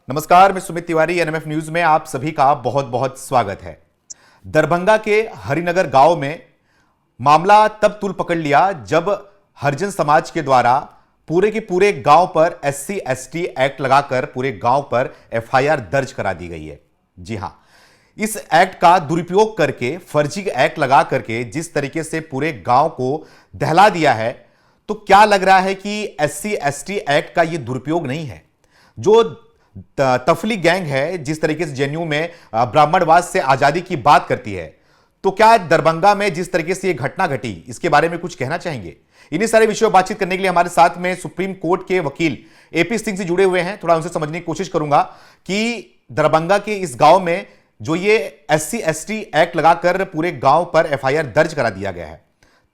नमस्कार, मैं Sumit Tiwari. NMF news में आप सभी का बहुत बहुत स्वागत है। दरभंगा के हरिनगर गांव में मामला तब तूल पकड़ लिया जब हरिजन समाज के द्वारा पूरे के पूरे गांव पर एससी एसटी एक्ट लगाकर पूरे गांव पर एफआईआर दर्ज करा दी गई है। जी हां, इस एक्ट का दुरुपयोग करके, फर्जी एक्ट लगा करके जिस तरीके से पूरे गांव को दहला दिया है, तो क्या लग रहा है कि एससी एसटी एक्ट का यह दुरुपयोग नहीं है। जो तफली गैंग है, जिस तरीके से जेएनयू में ब्राह्मणवाद से आजादी की बात करती है, तो क्या दरभंगा में जिस तरीके से यह घटना घटी, इसके बारे में कुछ कहना चाहेंगे। इन्हीं सारे विषयों पर बातचीत करने के लिए हमारे साथ में सुप्रीम कोर्ट के वकील एपी सिंह से जुड़े हुए हैं। थोड़ा उनसे समझने की कोशिश करूंगा कि दरभंगा के इस गांव में जो ये एससी एसटी एक्ट लगाकर पूरे गांव पर एफआईआर दर्ज करा दिया गया है,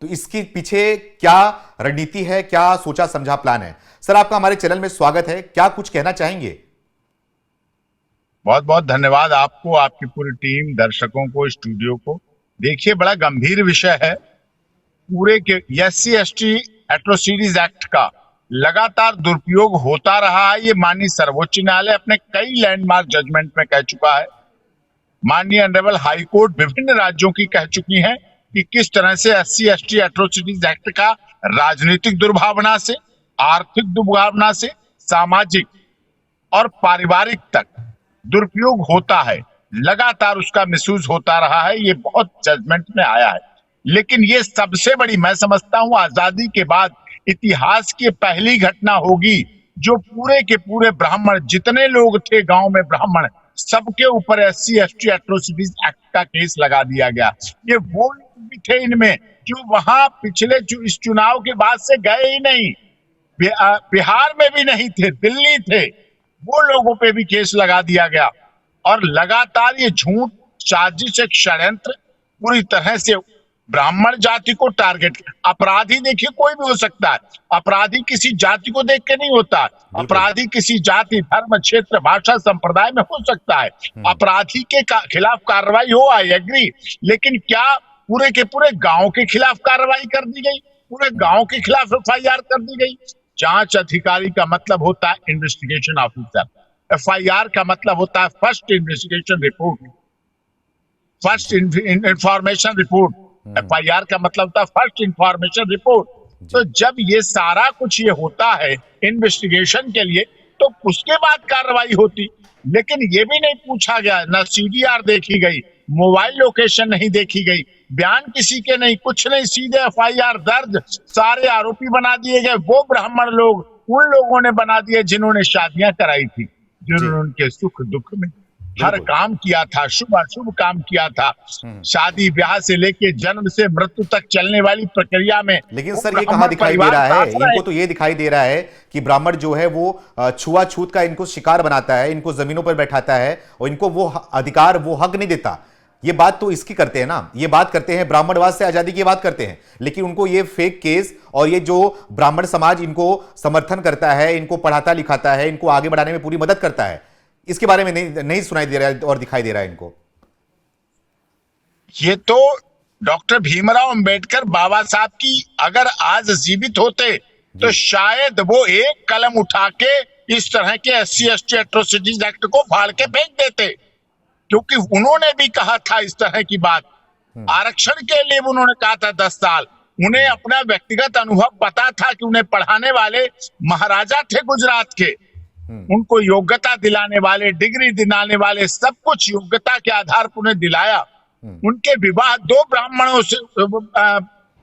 तो इसके पीछे क्या रणनीति है, क्या सोचा समझा प्लान है। सर, आपका हमारे चैनल में स्वागत है। क्या कुछ कहना चाहेंगे। बहुत बहुत धन्यवाद आपको, आपकी पूरी टीम, दर्शकों को, स्टूडियो को। देखिए, बड़ा गंभीर विषय है। पूरे के एससी एसटी एट्रोसिटीज एक्ट का लगातार दुरुपयोग होता रहा है। ये माननीय सर्वोच्च न्यायालय अपने कई लैंडमार्क जजमेंट में कह चुका है। माननीय ऑनरेबल हाई कोर्ट विभिन्न राज्यों की कह चुकी है कि किस तरह से एससी एसटी एट्रोसिटीज एक्ट का राजनीतिक दुर्भावना से, आर्थिक दुर्भावना से, सामाजिक और पारिवारिक तक दुरुपयोग होता है। लगातार उसका मिसयूज होता रहा है। ये बहुत जजमेंट में आया है। लेकिन ये सबसे बड़ी, मैं समझता हूं, आजादी के बाद इतिहास की पहली घटना होगी जो पूरे के पूरे ब्राह्मण, जितने लोग थे गांव में ब्राह्मण, सबके ऊपर एससी एसटी एट्रोसिटीज एक्ट का केस लगा दिया गया। ये वो लोग भी थे इनमें जो वहां पिछले इस चुनाव के बाद से गए ही नहीं, बिहार में भी नहीं थे, दिल्ली थे, वो लोगों पे भी केस लगा दिया गया। और लगातार ये झूठ, साजिश, एक षड्यंत्र पूरी तरह से ब्राह्मण जाति को टारगेट। अपराधी देखिए कोई भी हो सकता है, अपराधी किसी जाति को देख के नहीं होता। अपराधी किसी जाति, धर्म, क्षेत्र, भाषा, संप्रदाय में हो सकता है। अपराधी के खिलाफ कार्रवाई हो, आई एग्री, लेकिन क्या पूरे के पूरे गांव के खिलाफ कार्रवाई कर दी गई? पूरे गांव के खिलाफ एफआईआर कर दी गई? जांच अधिकारी का मतलब होता है इन्वेस्टिगेशन ऑफिसर, एफआईआर का मतलब होता है first investigation report, first information report. FIR का मतलब होता है फर्स्ट इंफॉर्मेशन रिपोर्ट। तो जब ये सारा कुछ ये होता है इन्वेस्टिगेशन के लिए, तो उसके बाद कार्रवाई होती। लेकिन ये भी नहीं पूछा गया, ना सीडीआर देखी गई, मोबाइल लोकेशन नहीं देखी गई, बयान किसी के नहीं, कुछ नहीं, सीधे एफआईआर दर्ज, सारे आरोपी बना दिए गए। वो ब्राह्मण लोग, उन लोगों ने बना दिए जिन्होंने शादियां कराई थी, जिन्होंने उनके सुख दुख में हर काम किया था, शुभ अशुभ काम किया था, शादी ब्याह से लेके जन्म से मृत्यु तक चलने वाली प्रक्रिया में। लेकिन सर, ये कहां दिखाई दे रहा है? इनको तो ये दिखाई दे रहा है कि ब्राह्मण जो है वो छुआछूत का इनको शिकार बनाता है, इनको जमीनों पर बैठाता है और इनको वो अधिकार, वो हक नहीं देता। ये बात तो इसकी करते हैं ना, ये बात करते हैं, ब्राह्मणवाद से आजादी की बात करते हैं, लेकिन उनको ये फेक केस और ये जो ब्राह्मण समाज इनको समर्थन करता है, इनको पढ़ाता लिखाता है, इनको आगे बढ़ाने में पूरी मदद करता है, इसके बारे में नहीं सुनाई दे रहा है और दिखाई दे रहा है इनको। ये तो डॉक्टर भीमराव अंबेडकर बाबा साहब की अगर आज जीवित होते तो शायद वो एक कलम उठा के इस तरह के एससी एसटी एट्रोसिटीज एक्ट को फाड़ के फेंक देते, क्योंकि उन्होंने भी कहा था इस तरह की बात। आरक्षण के लिए उन्होंने कहा था 10 साल। उन्हें अपना व्यक्तिगत अनुभव पता था कि उन्हें पढ़ाने वाले महाराजा थे गुजरात के, उनको योग्यता दिलाने वाले, डिग्री दिलाने वाले, सब कुछ योग्यता के आधार पर उन्हें दिलाया। उनके विवाह 2 ब्राह्मणों से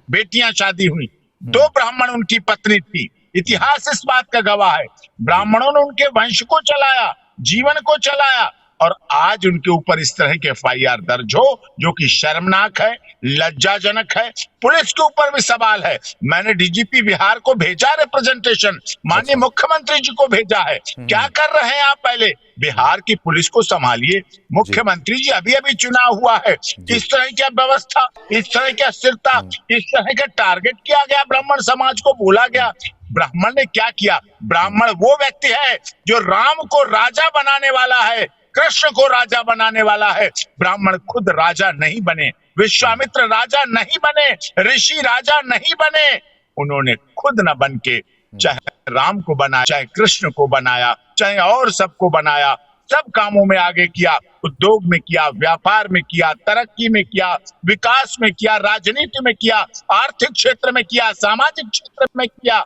बेटियां शादी हुई, 2 ब्राह्मण उनकी पत्नी थी। इतिहास इस बात का गवाह है। ब्राह्मणों ने उनके वंश को चलाया, जीवन को चलाया, और आज उनके ऊपर इस तरह के एफआईआर दर्ज हो जो कि शर्मनाक है, लज्जाजनक है। पुलिस के ऊपर भी सवाल है। मैंने डीजीपी बिहार को भेजा रिप्रेजेंटेशन, माननीय मुख्यमंत्री जी को भेजा है। क्या कर रहे हैं आप? पहले बिहार की पुलिस को संभालिए। मुख्यमंत्री जी, अभी अभी चुनाव हुआ है, इस तरह की व्यवस्था, इस तरह की अस्थिरता, इस तरह का टारगेट किया गया, ब्राह्मण समाज को बोला गया। ब्राह्मण ने क्या किया? ब्राह्मण वो व्यक्ति है जो राम को राजा बनाने वाला है, कृष्ण को राजा बनाने वाला है। ब्राह्मण खुद राजा नहीं बने, विश्वामित्र राजा नहीं बने, ऋषि राजा नहीं बने। उन्होंने खुद न बन के चाहे राम को बनाया, चाहे कृष्ण को बनाया, चाहे और सबको बनाया, सब कामों में आगे किया, उद्योग में किया, व्यापार में किया, तरक्की में किया, विकास में किया, राजनीति में किया, आर्थिक क्षेत्र में किया, सामाजिक क्षेत्र में किया।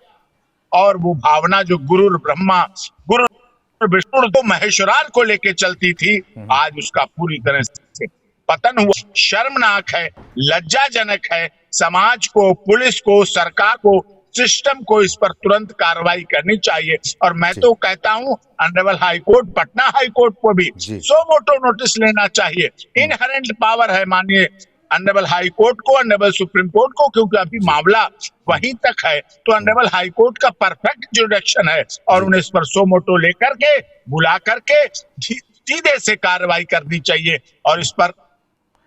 और वो भावना जो गुरु ब्रह्मा, गुरु विष्णु तो महेश्वरार को लेके चलती थी, आज उसका पूरी तरह से पतन हुआ। शर्मनाक है, लज्जाजनक है। समाज को, पुलिस को, सरकार को, सिस्टम को इस पर तुरंत कार्रवाई करनी चाहिए। और मैं तो कहता हूं honourable high court, Patna high court को भी सो मोटो नोटिस लेना चाहिए। इनहेरेंट पावर है माननीय ऑनरेबल हाई कोर्ट को, ऑनरेबल सुप्रीम कोर्ट को, क्योंकि अभी मामला वहीं तक है। तो ऑनरेबल हाई कोर्ट का परफेक्ट जुरिडिक्शन है और उन्हें इस पर सो मोटो लेकर के, बुला करके सीधे से कार्रवाई करनी चाहिए और इस पर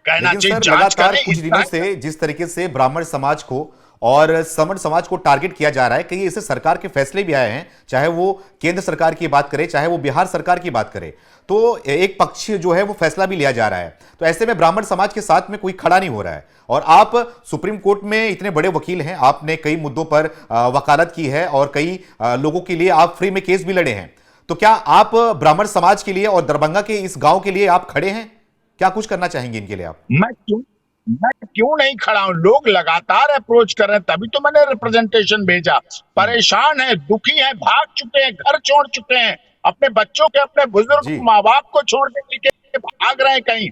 कहना चाहिए जांच लगातार करें। कुछ दिनों से जिस तरीके से ब्राह्मण समाज को और समण समाज को टारगेट किया जा रहा है, कई ऐसे सरकार के फैसले भी आए हैं, चाहे वो केंद्र सरकार की बात करे, चाहे वो बिहार सरकार की बात करे, तो एक पक्ष जो है वो फैसला भी लिया जा रहा है। तो ऐसे में ब्राह्मण समाज के साथ में कोई खड़ा नहीं हो रहा है। और आप सुप्रीम कोर्ट में इतने बड़े वकील हैं, आपने कई मुद्दों पर वकालत की है और कई लोगों के लिए आप फ्री में केस भी लड़े हैं। तो क्या आप ब्राह्मण समाज के लिए और दरभंगा के इस गांव के लिए आप खड़े हैं? क्या कुछ करना चाहेंगे इनके लिए आप? मैं क्यों नहीं खड़ा हूं? लोग लगातार अप्रोच कर रहे हैं, तभी तो मैंने रिप्रेजेंटेशन भेजा। परेशान है, दुखी है, भाग चुके हैं, घर छोड़ चुके हैं, अपने बच्चों के, अपने बुजुर्ग माँ बाप को छोड़ के भाग रहे हैं कहीं।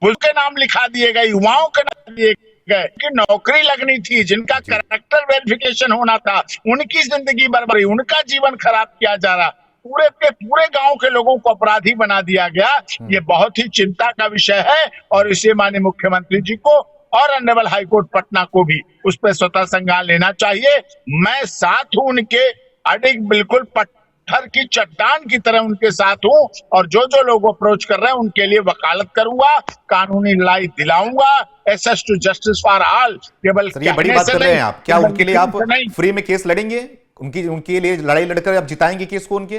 उसके नाम लिखा दिए गए, युवाओं के नाम दिए गए, कि नौकरी लगनी थी, जिनका कैरेक्टर वेरिफिकेशन होना था, उनकी जिंदगी बर्बाद, उनका जीवन खराब किया जा रहा। पूरे के पूरे गांव के लोगों को अपराधी बना दिया गया। ये बहुत ही चिंता का विषय है और इसे माननीय मुख्यमंत्री जी को और ऑनरेबल हाईकोर्ट पटना को भी उस पर स्वतः संज्ञान लेना चाहिए। मैं साथ हूं उनके, अडिग बिल्कुल पत्थर की चट्टान की तरह उनके साथ हूं और जो जो लोग अप्रोच कर रहे हैं उनके लिए वकालत करूंगा, कानूनी लड़ाई दिलाऊंगा। Access to justice for all. केवल ये बड़ी बात कर रहे हैं आप, क्या उनके लिए आप फ्री में केस लड़ेंगे? उनके लिए लड़ाई लड़कर आप जिताएंगे केस को उनके?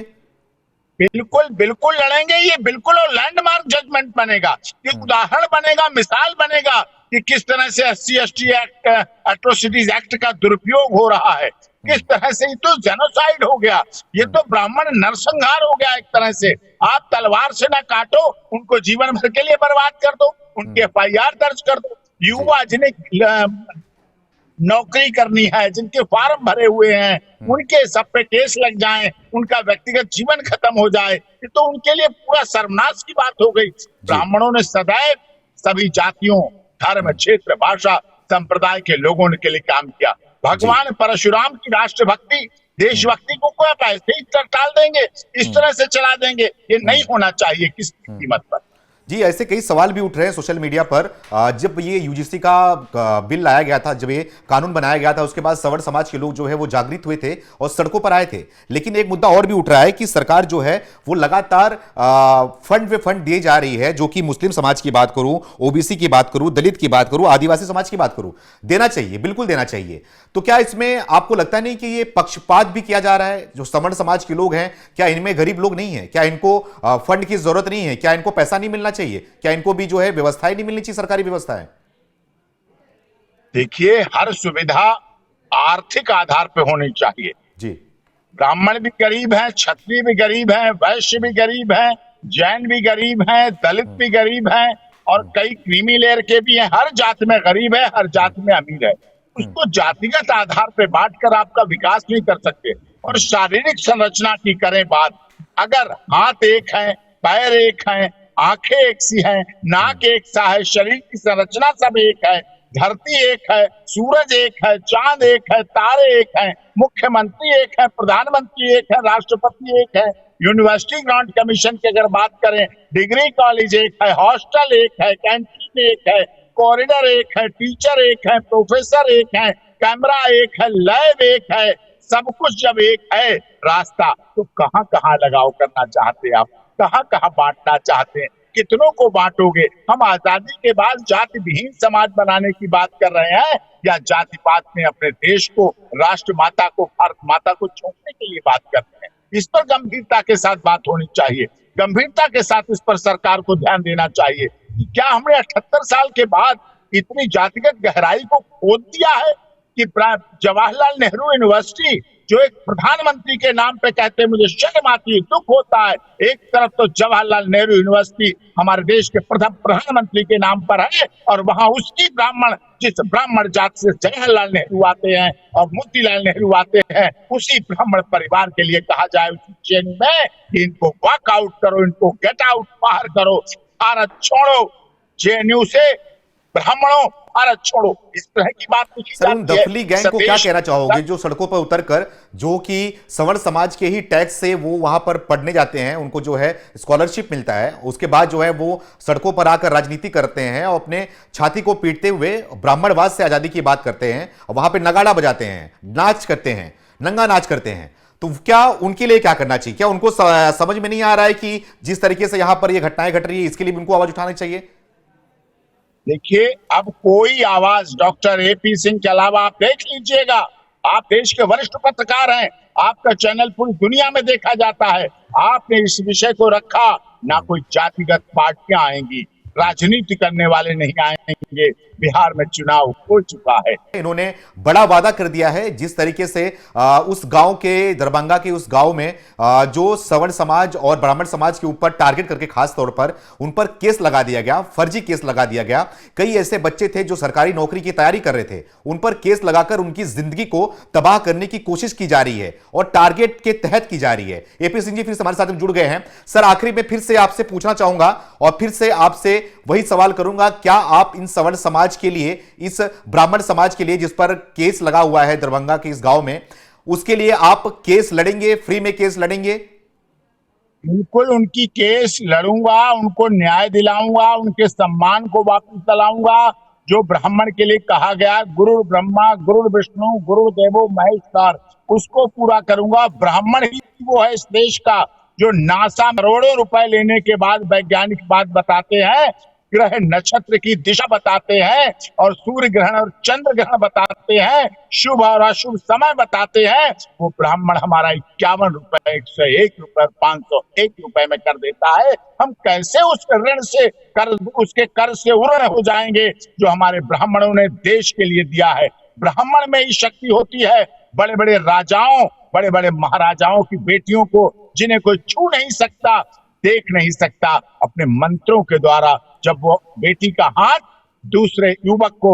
बिल्कुल बिल्कुल लड़ेंगे। ये बिल्कुल और लैंडमार्क जजमेंट बनेगा, ये उदाहरण बनेगा, मिसाल बनेगा कि किस तरह से SC/ST एक्ट, एट्रोसिटीज एक्ट का दुरुपयोग हो रहा है, किस तरह से। ये तो जेनोसाइड हो गया, ये तो ब्राह्मण नरसंहार हो गया एक तरह से। आप तलवार से ना काटो, उनको जीवन भर के लिए बर्बाद कर दो, उनके FIR दर्ज कर दो। युवा जिन्हें नौकरी करनी है, जिनके फार्म भरे हुए हैं, उनके सब पे केस लग जाएं, उनका व्यक्तिगत जीवन खत्म हो जाए, ये तो उनके लिए पूरा सर्वनाश की बात हो गई। ब्राह्मणों ने सदैव सभी जातियों, धर्म, क्षेत्र, भाषा, संप्रदाय के लोगों ने के लिए काम किया। भगवान परशुराम की राष्ट्रभक्ति, देशभक्ति को आप ऐसे ही टाल देंगे, इस तरह से चला देंगे? ये नहीं होना चाहिए किसी कीमत पर। जी, ऐसे कई सवाल भी उठ रहे हैं सोशल मीडिया पर। जब ये UGC का बिल लाया गया था, जब ये कानून बनाया गया था, उसके बाद सवर्ण समाज के लोग जो है वो जागृत हुए थे और सड़कों पर आए थे। लेकिन एक मुद्दा और भी उठ रहा है कि सरकार जो है वो लगातार फंड वे फंड दिए जा रही है, जो कि मुस्लिम समाज की बात करूं, OBC की बात करूं, दलित की बात करूं, आदिवासी समाज की बात करूं, देना चाहिए, बिल्कुल देना चाहिए। तो क्या इसमें आपको लगता नहीं कि ये पक्षपात भी किया जा रहा है? जो सवर्ण समाज के लोग हैं, क्या इनमें गरीब लोग नहीं है? क्या इनको फंड की जरूरत नहीं है? क्या इनको पैसा नहीं मिलना चाहिए? क्या इनको भी जो है व्यवस्थाएं नहीं मिलनी चाहिए, सरकारी व्यवस्थाएं? देखिए, हर सुविधा आर्थिक आधार पे होनी चाहिए जी। ब्राह्मण भी गरीब हैं, क्षत्रिय भी गरीब हैं, वैश्य भी गरीब हैं, जैन भी गरीब हैं, दलित भी गरीब हैं और कई क्रीमी लेयर के भी हैं। हर जाति में गरीब है, हर जाति में अमीर है। उसको जातिगत आधार पे बांटकर आपका विकास नहीं कर सकते। और शारीरिक संरचना की करें बात, अगर हाथ एक है, पैर एक है, आंखें एक सी हैं, नाक एक सा है, शरीर की संरचना सब एक है, धरती एक है, सूरज एक है, चांद एक है, तारे एक हैं, मुख्यमंत्री एक है, प्रधानमंत्री एक है, राष्ट्रपति एक है, यूनिवर्सिटी ग्रांट कमीशन की अगर बात करें, डिग्री कॉलेज एक है, हॉस्टल एक है, कैंटीन एक है, कॉरिडोर एक है, टीचर एक है, प्रोफेसर एक है, कैमरा एक है, लैब एक है। सब कुछ जब एक है रास्ता, तो कहाँ कहाँ लगाव करना चाहते हैं आप? कहाँ कहाँ बांटना चाहते हैं? कितनों को बांटोगे? हम आजादी के बाद जाति विहीन समाज बनाने की बात कर रहे हैं या जाति पात में अपने देश को, राष्ट्र माता को, भारत माता को छोड़ने के लिए बात करते हैं? इस पर गंभीरता के साथ बात होनी चाहिए। गंभीरता के साथ इस पर सरकार को ध्यान देना चाहिए कि क्या हमने 78 साल के बाद इतनी जातिगत गहराई को खोद दिया है कि जवाहरलाल नेहरू यूनिवर्सिटी जो एक प्रधानमंत्री के नाम पे कहते हैं, मुझे शर्म आती है, दुख होता है। एक तरफ तो जवाहरलाल नेहरू यूनिवर्सिटी हमारे देश के प्रथम प्रधानमंत्री के नाम पर है, और वहां उसकी जिस ब्राह्मण जात से जवाहरलाल नेहरू आते हैं और मोतीलाल नेहरू आते हैं, उसी ब्राह्मण परिवार के लिए कहा जाए उसी श्रेणी में कि इनको वॉकआउट करो, इनको गेट आउट, बाहर करो, भारत छोड़ो, जेएनयू से ब्राह्मणों भारत छोड़ो, इस तरह की बात पूछी सर, उन जाती है। दफली गैंग को क्या कहना चाहोगे जो सड़कों पर उतरकर, जो कि सवर्ण समाज के ही टैक्स से वो वहां पर पढ़ने जाते हैं, उनको जो है स्कॉलरशिप मिलता है, उसके बाद जो है वो सड़कों पर आकर राजनीति करते हैं और अपने छाती को पीटते हुए ब्राह्मणवाद से आजादी की बात करते हैं, वहां पर नगाड़ा बजाते हैं, नाच करते हैं, नंगा नाच करते हैं, तो क्या उनके लिए क्या करना चाहिए? क्या उनको समझ में नहीं आ रहा है कि जिस तरीके से यहां पर ये घटनाएं घट रही है, इसके लिए भी उनको आवाज उठानी चाहिए? देखिए, अब कोई आवाज डॉक्टर एपी सिंह के अलावा आप देख लीजिएगा, आप देश के वरिष्ठ पत्रकार हैं, आपका चैनल पूरी दुनिया में देखा जाता है, आपने इस विषय को रखा, ना कोई जातिगत पार्टियां आएंगी, राजनीति करने वाले नहीं आएंगे, बिहार में चुनाव हो चुका है। इन्होंने बड़ा वादा कर दिया है, जिस तरीके से उस गांव के, दरभंगा के उस गांव में जो सवर्ण समाज और ब्राह्मण समाज के ऊपर टारगेट करके खास तौर पर उन पर केस लगा दिया गया, फर्जी केस लगा दिया गया। कई ऐसे बच्चे थे जो सरकारी नौकरी की तैयारी कर रहे थे, उन पर केस लगाकर उनकी जिंदगी को तबाह करने की कोशिश की जा रही है और टारगेट के तहत की जा रही है। एपी सिंह जी फिर से हमारे साथ जुड़ गए हैं। सर, आखिरी में फिर से आपसे पूछना चाहूंगा और फिर से आपसे वही सवाल करूंगा, क्या आप इन सवर्ण समाज के लिए, इस ब्राह्मण समाज के लिए जिस पर केस लगा हुआ है दरभंगा के इस गांव में, उसके लिए आप केस लड़ेंगे, फ्री में केस लड़ेंगे? बिल्कुल उनकी केस लड़ूंगा, उनको न्याय दिलाऊंगा, उनके सम्मान को वापस दिलाऊंगा। जो ब्राह्मण के लिए कहा गया गुरु ब्रह्मा गुरु विष्णु गुरु देवो महेश्वर, उसको पूरा करूंगा। ब्राह्मण ही वो है इस देश का जो नासा करोड़ों रुपए लेने के बाद वैज्ञानिक बात बताते हैं, ग्रह नक्षत्र की दिशा बताते हैं और सूर्य ग्रहण और चंद्र ग्रहण बताते हैं, शुभ और अशुभ समय बताते हैं। वो ब्राह्मण हमारा 51 रुपए, 101 रुपए, 501 रुपए में कर देता है। हम कैसे उस ऋण से उसके कर से उर्ण हो जाएंगे जो हमारे ब्राह्मणों ने देश के लिए दिया है। ब्राह्मण में ही शक्ति होती है। बड़े बड़े राजाओं, बड़े बड़े महाराजाओं की बेटियों को, जिन्हें कोई छू नहीं सकता, देख नहीं सकता, अपने मंत्रों के द्वारा जब वो बेटी का हाथ दूसरे युवक को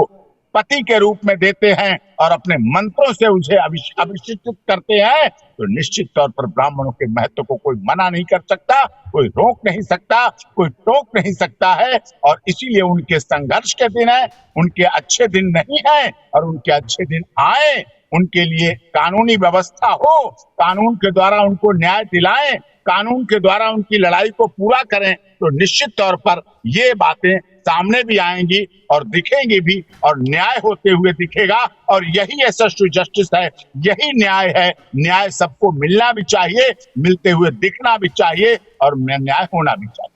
पति के रूप में देते हैं और अपने मंत्रों से उसे अभिषिक्त करते हैं, तो निश्चित तौर पर ब्राह्मणों के महत्व को कोई मना नहीं कर सकता, कोई रोक नहीं सकता, कोई टोक नहीं सकता है। और इसीलिए उनके संघर्ष के दिन है, उनके अच्छे दिन नहीं है, और उनके अच्छे दिन आए, उनके लिए कानूनी व्यवस्था हो, कानून के द्वारा उनको न्याय दिलाएं, कानून के द्वारा उनकी लड़ाई को पूरा करें, तो निश्चित तौर पर ये बातें सामने भी आएंगी और दिखेंगी भी, और न्याय होते हुए दिखेगा। और यही एक्सेस टू जस्टिस है, यही न्याय है। न्याय सबको मिलना भी चाहिए, मिलते हुए दिखना भी चाहिए, और न्याय होना भी चाहिए।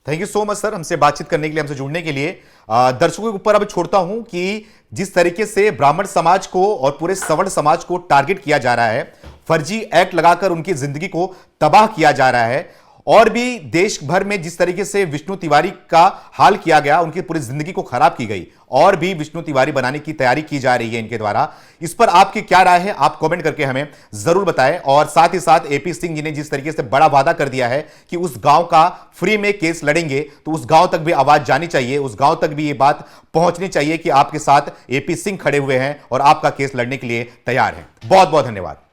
Thank you so much sir, हमसे बातचीत करने के लिए, हमसे जुड़ने के लिए। दर्शकों के ऊपर अब छोड़ता हूं कि जिस तरीके से ब्राह्मण समाज को और पूरे सवर्ण समाज को टारगेट किया जा रहा है, फर्जी एक्ट लगाकर उनकी जिंदगी को तबाह किया जा रहा है, और भी देश भर में जिस तरीके से विष्णु तिवारी का हाल किया गया, उनकी पूरी जिंदगी को खराब की गई, और भी विष्णु तिवारी बनाने की तैयारी की जा रही है इनके द्वारा। इस पर आपकी क्या राय है, आप कमेंट करके हमें जरूर बताएं। और साथ ही साथ एपी सिंह जी ने जिस तरीके से बड़ा वादा कर दिया है कि उस गांव का फ्री में केस लड़ेंगे, तो उस गांव तक भी आवाज जानी चाहिए, उस गांव तक भी ये बात पहुंचनी चाहिए कि आपके साथ एपी सिंह खड़े हुए हैं और आपका केस लड़ने के लिए तैयार हैं। बहुत बहुत धन्यवाद।